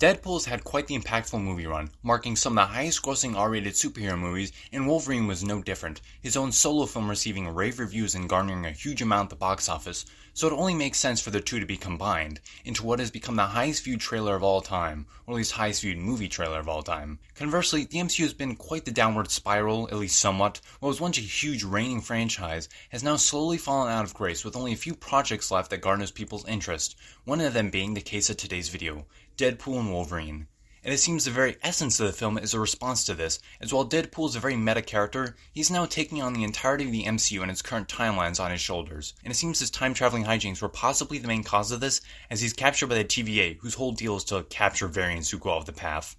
Deadpool has had quite the impactful movie run, marking some of the highest grossing R-rated superhero movies, and Wolverine was no different, his own solo film receiving rave reviews and garnering a huge amount at the box office, so it only makes sense for the two to be combined into what has become the highest viewed trailer of all time, or at least highest viewed movie trailer of all time. Conversely, the MCU has been quite the downward spiral, at least somewhat. What was once a huge reigning franchise has now slowly fallen out of grace with only a few projects left that garners people's interest, one of them being the case of today's video, Deadpool and Wolverine. And it seems the very essence of the film is a response to this, as while Deadpool is a very meta character, he's now taking on the entirety of the MCU and its current timelines on his shoulders. And it seems his time-traveling hijinks were possibly the main cause of this, as he's captured by the TVA, whose whole deal is to capture variants who go off the path.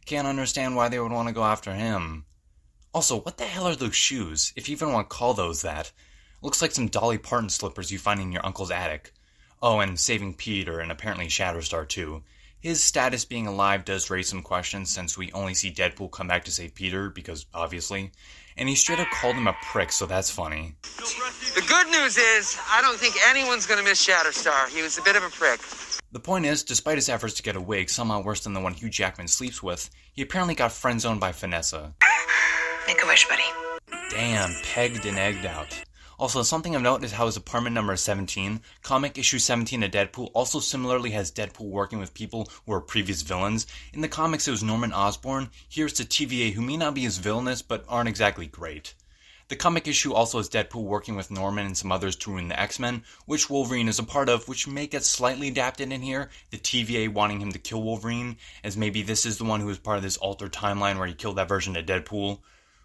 Can't understand why they would want to go after him. Also, what the hell are those shoes, if you even want to call those that? Looks like some Dolly Parton slippers you find in your uncle's attic. Oh, and saving Peter, and apparently Shatterstar too. His status being alive does raise some questions since we only see Deadpool come back to save Peter, because obviously. And he straight up called him a prick, so that's funny. The good news is, I don't think anyone's gonna miss Shatterstar. He was a bit of a prick. The point is, despite his efforts to get a wig, somehow worse than the one Hugh Jackman sleeps with, he apparently got friend-zoned by Vanessa. Make a wish, buddy. Damn, pegged and egged out. Also, something of note is how his apartment number is 17. Comic issue 17 of Deadpool also similarly has Deadpool working with people who are previous villains. In the comics it was Norman Osborn, here's the TVA who may not be as villainous but aren't exactly great. The comic issue also has Deadpool working with Norman and some others to ruin the X-Men, which Wolverine is a part of, which may get slightly adapted in here, the TVA wanting him to kill Wolverine, as maybe this is the one who was part of this altered timeline where he killed that version of Deadpool.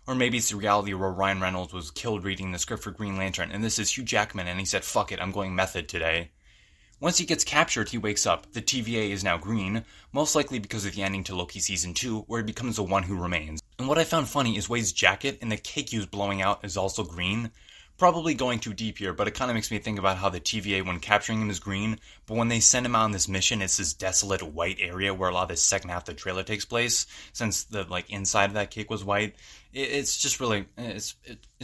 Or maybe it's the reality where Ryan Reynolds was killed reading the script for Green Lantern, and this is Hugh Jackman, and he said, fuck it, I'm going method today. Once he gets captured, he wakes up. The TVA is now green, most likely because of the ending to Loki Season 2, where he becomes the one who remains. And what I found funny is Wade's jacket and the cake he was blowing out is also green. Probably going too deep here, but it kind of makes me think about how the TVA, when capturing him, is green, but when they send him out on this mission, it's this desolate white area where a lot of the second half of the trailer takes place, since the inside of that cake was white. It's just really, it's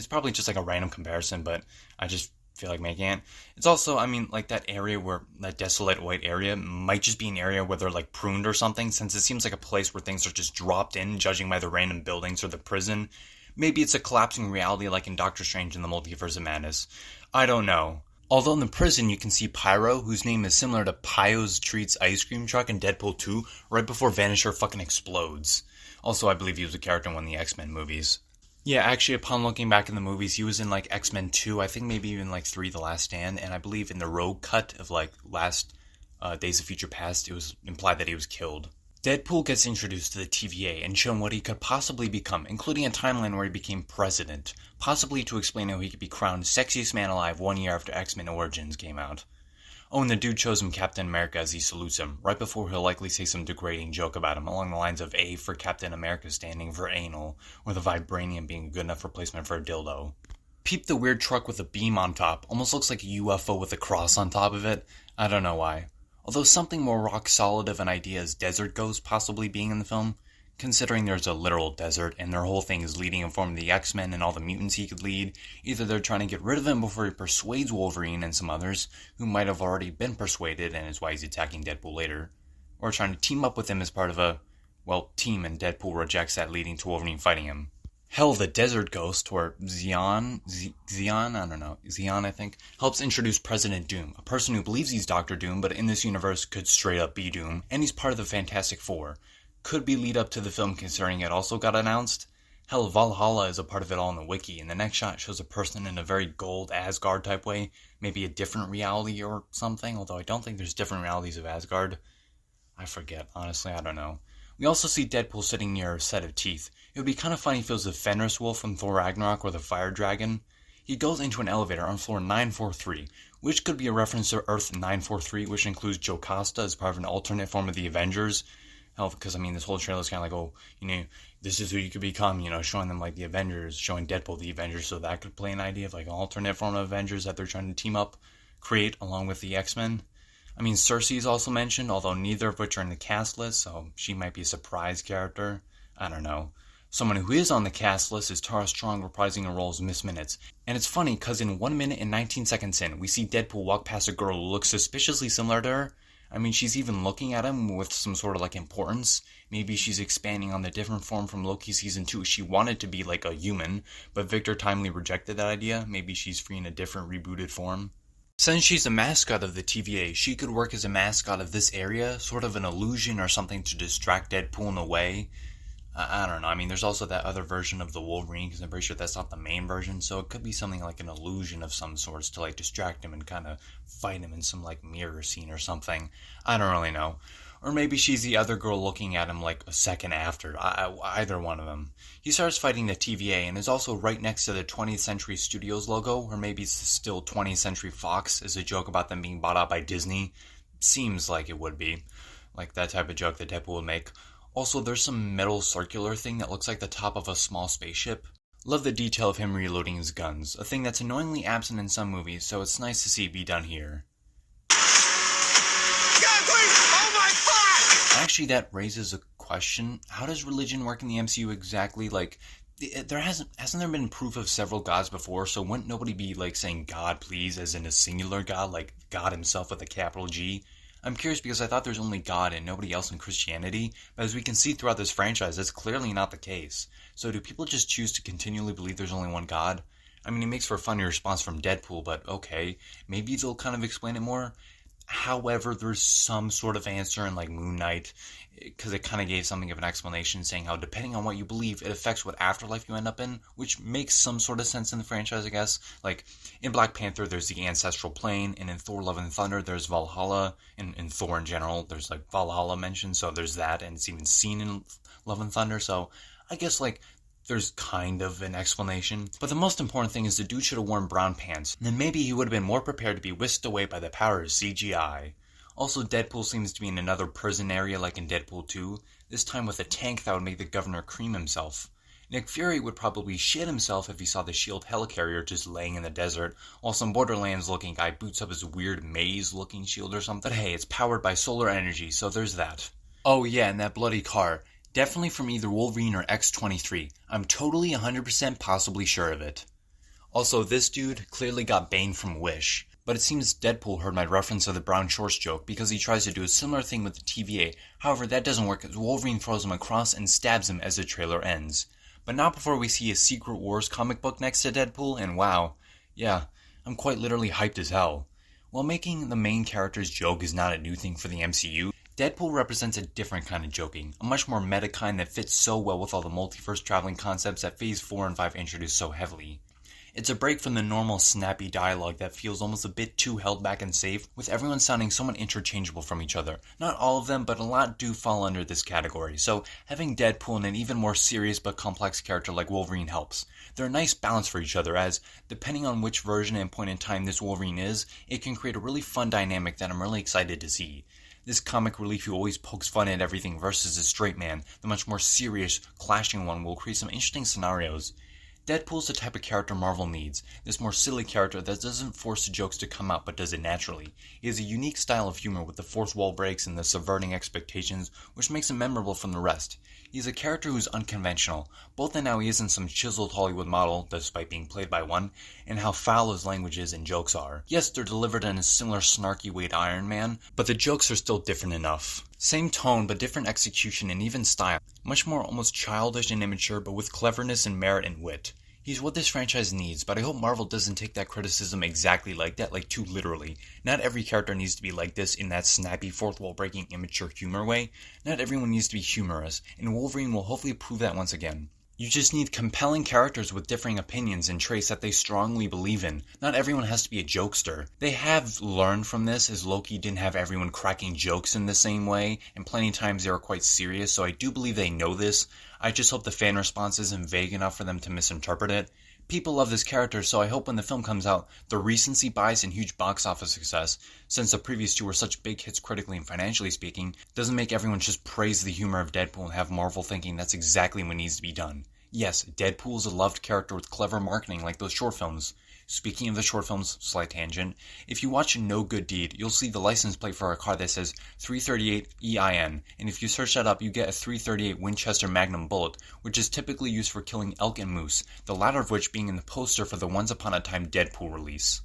probably just like a random comparison, but I just feel like making it. It's also, that area where, that desolate white area might just be an area where they're pruned or something, since it seems like a place where things are just dropped in, judging by the random buildings or the prison. Maybe it's a collapsing reality like in Doctor Strange in the Multiverse of Madness. I don't know. Although in the prison you can see Pyro, whose name is similar to Pio's Treats ice cream truck in Deadpool 2, right before Vanisher fucking explodes. Also, I believe he was a character in one of the X-Men movies. Yeah, actually, upon looking back in the movies, he was in X-Men 2, I think maybe even 3, The Last Stand, and I believe in the Rogue cut of last Days of Future Past, it was implied that he was killed. Deadpool gets introduced to the TVA and shown what he could possibly become, including a timeline where he became president, possibly to explain how he could be crowned sexiest man alive 1 year after X-Men Origins came out. Oh, and the dude shows him Captain America as he salutes him, right before he'll likely say some degrading joke about him, along the lines of A for Captain America standing for anal, or the vibranium being a good enough replacement for a dildo. Peep the weird truck with a beam on top, almost looks like a UFO with a cross on top of it. I don't know why. Although something more rock solid of an idea is Desert Ghost possibly being in the film, considering there's a literal desert and their whole thing is leading him from the X-Men and all the mutants he could lead. Either they're trying to get rid of him before he persuades Wolverine and some others, who might have already been persuaded and is why he's attacking Deadpool later, or trying to team up with him as part of a, team, and Deadpool rejects that, leading to Wolverine fighting him. Hell, the Desert Ghost, or Xion, I think, helps introduce President Doom, a person who believes he's Dr. Doom, but in this universe could straight up be Doom, and he's part of the Fantastic Four. Could be lead up to the film considering it also got announced. Hell, Valhalla is a part of it all in the wiki, and the next shot shows a person in a very gold Asgard type way, maybe a different reality or something, although I don't think there's different realities of Asgard. I forget, honestly, I don't know. We also see Deadpool sitting near a set of teeth. It would be kind of funny if it was the Fenris Wolf from Thor Ragnarok or the Fire Dragon. He goes into an elevator on floor 943, which could be a reference to Earth 943, which includes Jocasta as part of an alternate form of the Avengers. Hell, because, this whole trailer is kind of this is who you could become, showing them, the Avengers, showing Deadpool the Avengers, so that could play an idea of, an alternate form of Avengers that they're trying to team up, create, along with the X-Men. Cersei is also mentioned, although neither of which are in the cast list, so she might be a surprise character. I don't know. Someone who is on the cast list is Tara Strong reprising her role as Miss Minutes. And it's funny, because in 1 minute and 19 seconds in, we see Deadpool walk past a girl who looks suspiciously similar to her. I mean, she's even looking at him with some sort of like importance. Maybe she's expanding on the different form from Loki season 2. She wanted to be like a human, but Victor timely rejected that idea. Maybe she's free in a different rebooted form. Since she's a mascot of the TVA, she could work as a mascot of this area, sort of an illusion or something to distract Deadpool in a way. I don't know. I mean, there's also that other version of the Wolverine, because I'm pretty sure that's not the main version, so it could be something like an illusion of some sorts to, like, distract him and kind of fight him in some, like, mirror scene or something. I don't really know. Or maybe she's the other girl looking at him, like, a second after. Either one of them. He starts fighting the TVA and is also right next to the 20th Century Studios logo, or maybe it's still 20th Century Fox, as a joke about them being bought out by Disney. Seems like it would be. Like that type of joke that Deadpool would make. Also, there's some metal circular thing that looks like the top of a small spaceship. Love the detail of him reloading his guns, a thing that's annoyingly absent in some movies, so it's nice to see it be done here. Actually, that raises a question. How does religion work in the MCU exactly? Like, hasn't there been proof of several gods before, so wouldn't nobody be, like, saying God, please, as in a singular God, like God himself with a capital G? I'm curious because I thought there's only God and nobody else in Christianity, but as we can see throughout this franchise, that's clearly not the case. So do people just choose to continually believe there's only one God? I mean, it makes for a funny response from Deadpool, but okay, maybe they'll kind of explain it more. However, there's some sort of answer in, like, Moon Knight, because it kind of gave something of an explanation saying how depending on what you believe, it affects what afterlife you end up in, which makes some sort of sense in the franchise, I guess. Like, in Black Panther, there's the ancestral plane, and in Thor Love and Thunder, there's Valhalla, and in Thor in general, there's, like, Valhalla mentioned, so there's that, and it's even seen in Love and Thunder, so I guess, like, there's kind of an explanation. But the most important thing is the dude should have worn brown pants. Then maybe he would have been more prepared to be whisked away by the power of CGI. Also, Deadpool seems to be in another prison area like in Deadpool 2, this time with a tank that would make the governor cream himself. Nick Fury would probably shit himself if he saw the S.H.I.E.L.D. helicarrier just laying in the desert, while some Borderlands-looking guy boots up his weird maze-looking S.H.I.E.L.D. or something. But hey, it's powered by solar energy, so there's that. Oh yeah, and that bloody car. Definitely from either Wolverine or X-23. I'm totally 100% possibly sure of it. Also, this dude clearly got Bane from Wish. But it seems Deadpool heard my reference of the brown shorts joke because he tries to do a similar thing with the TVA. However, that doesn't work as Wolverine throws him across and stabs him as the trailer ends. But not before we see a Secret Wars comic book next to Deadpool, and wow, yeah, I'm quite literally hyped as hell. While making the main character's joke is not a new thing for the MCU, Deadpool represents a different kind of joking, a much more meta kind that fits so well with all the multiverse traveling concepts that Phase 4 and 5 introduced so heavily. It's a break from the normal snappy dialogue that feels almost a bit too held back and safe, with everyone sounding somewhat interchangeable from each other. Not all of them, but a lot do fall under this category, so having Deadpool and an even more serious but complex character like Wolverine helps. They're a nice balance for each other as, depending on which version and point in time this Wolverine is, it can create a really fun dynamic that I'm really excited to see. This comic relief who always pokes fun at everything versus a straight man, the much more serious, clashing one, will create some interesting scenarios. Deadpool's the type of character Marvel needs, this more silly character that doesn't force the jokes to come out but does it naturally. He has a unique style of humor with the fourth wall breaks and the subverting expectations, which makes him memorable from the rest. He's a character who's unconventional, both in how he isn't some chiseled Hollywood model, despite being played by one, and how foul his language is and jokes are. Yes, they're delivered in a similar snarky way to Iron Man, but the jokes are still different enough. Same tone, but different execution and even style. Much more almost childish and immature, but with cleverness and merit and wit. He's what this franchise needs, but I hope Marvel doesn't take that criticism exactly like that, like too literally. Not every character needs to be like this in that snappy, fourth wall breaking, immature humor way. Not everyone needs to be humorous, and Wolverine will hopefully prove that once again. You just need compelling characters with differing opinions and traits that they strongly believe in. Not everyone has to be a jokester. They have learned from this, as Loki didn't have everyone cracking jokes in the same way, and plenty of times they were quite serious, so I do believe they know this. I just hope the fan response isn't vague enough for them to misinterpret it. People love this character, so I hope when the film comes out, the recency bias and huge box office success, since the previous two were such big hits critically and financially speaking, doesn't make everyone just praise the humor of Deadpool and have Marvel thinking that's exactly what needs to be done. Yes, Deadpool is a loved character with clever marketing like those short films. Speaking of the short films, slight tangent, if you watch No Good Deed, you'll see the license plate for a car that says 338 EIN, and if you search that up, you get a 338 Winchester Magnum bullet, which is typically used for killing elk and moose, the latter of which being in the poster for the Once Upon a Time Deadpool release.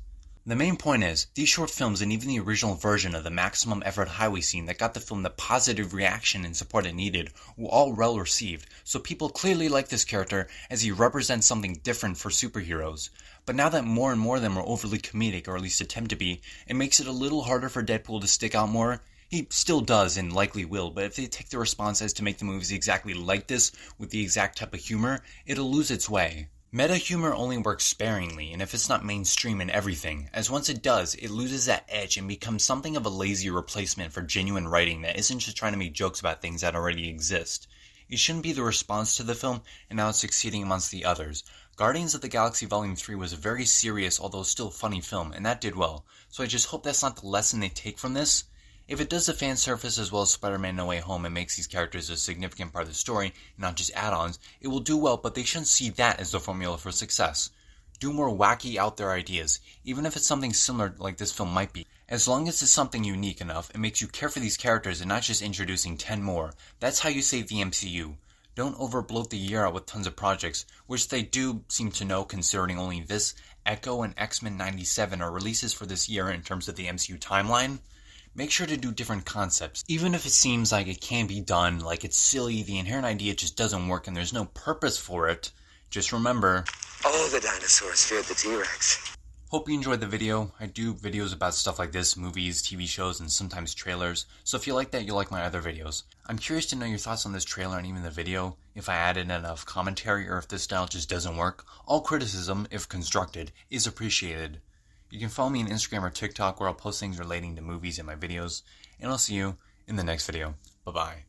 The main point is, these short films and even the original version of the maximum effort highway scene that got the film the positive reaction and support it needed were all well received, so people clearly like this character as he represents something different for superheroes. But now that more and more of them are overly comedic, or at least attempt to be, it makes it a little harder for Deadpool to stick out more. He still does and likely will, but if they take the response as to make the movies exactly like this, with the exact type of humor, it'll lose its way. Meta humor only works sparingly, and if it's not mainstream in everything, as once it does, it loses that edge and becomes something of a lazy replacement for genuine writing that isn't just trying to make jokes about things that already exist. It shouldn't be the response to the film, and now it's succeeding amongst the others. Guardians of the Galaxy Volume 3 was a very serious, although still funny film, and that did well, so I just hope that's not the lesson they take from this. If it does the fan service as well as Spider-Man No Way Home and makes these characters a significant part of the story, and not just add-ons, it will do well, but they shouldn't see that as the formula for success. Do more wacky, out there ideas, even if it's something similar like this film might be. As long as it's something unique enough, it makes you care for these characters and not just introducing 10 more. That's how you save the MCU. Don't overbloat the year out with tons of projects, which they do seem to know considering only this, Echo, and X-Men 97 are releases for this year in terms of the MCU timeline. Make sure to do different concepts. Even if it seems like it can be done, like it's silly, the inherent idea just doesn't work and there's no purpose for it, just remember, All the dinosaurs feared the T-Rex. Hope you enjoyed the video. I do videos about stuff like this, movies, TV shows, and sometimes trailers, so if you like that, you'll like my other videos. I'm curious to know your thoughts on this trailer and even the video, if I added enough commentary or if this style just doesn't work. All criticism, if constructed, is appreciated. You can follow me on Instagram or TikTok where I'll post things relating to movies in my videos, and I'll see you in the next video. Bye-bye.